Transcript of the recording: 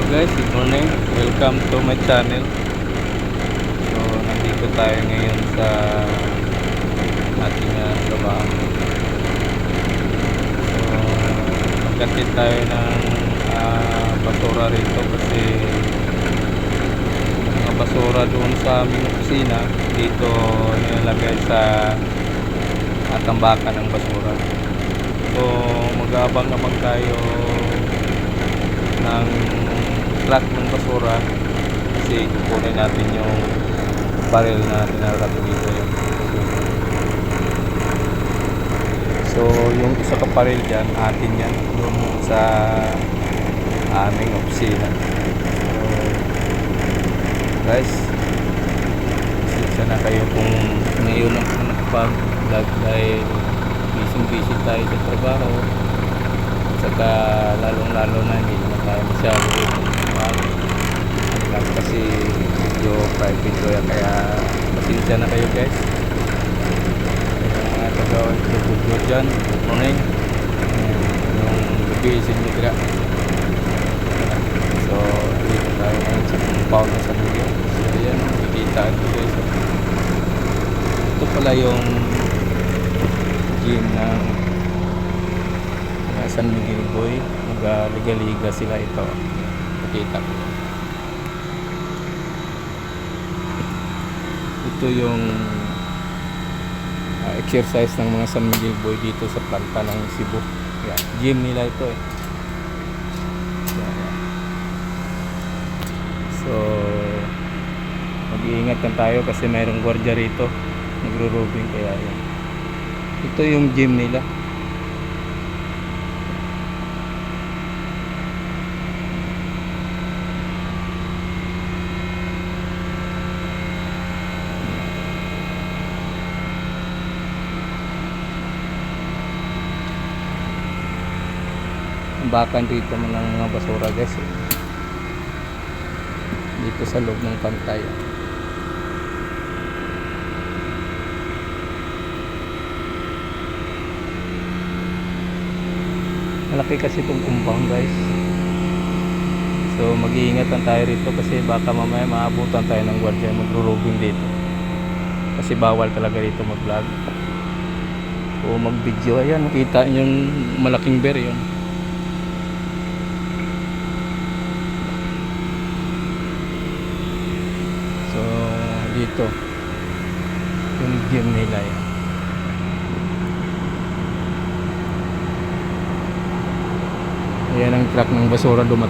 Guys, good morning. Welcome to my channel. So, nandito tayo ngayon sa ating trabaho. So, magkatid tayo ng basura rito kasi mga basura doon sa aming opisina dito nilalagay sa tambakan ng basura. So, mag-aabang-abang tayo ng truck ng basura kasi kukunin natin yung barrel na tinarap dito yun. So yung isa ka barrel dyan atin yan doon sa aming opisina. So guys, pasensya na kayo kung ngayon ako nakapag-vlog dahil busy tayo sa trabaho, saka lalong-lalo na hindi naman tayo masyado kasi video private ko yan, kaya pasensya na kayo guys. Yung mga taga-video dyan, good morning, yung gabi sa inyo tira. So dito tayo ngayon sa compound na San Miguel. So yan, nakikita ito guys. Ito pala yung gym ng San Miguel Boy. Mag-liga-liga sila ito. Nakita ko. Ito yung exercise ng mga San Miguel Boy dito sa planta ng Cebu. Yan, gym nila ito eh. So mag-iingat lang tayo kasi mayroong gwardiya rito nagro-robing, kaya yan. Ito yung gym nila. Bakan dito ng mga basura guys dito sa loob ng pantay. Malaki kasi itong compound guys, so mag-iingat lang tayo rito kasi baka mamaya maabutan tayo ng gwardiya magro-robing dito kasi bawal talaga dito mag-vlog o mag-video. Ayan, nakita yung malaking bear yun. So dito yung gym nila yan. Ayan ang truck ng basura dumating.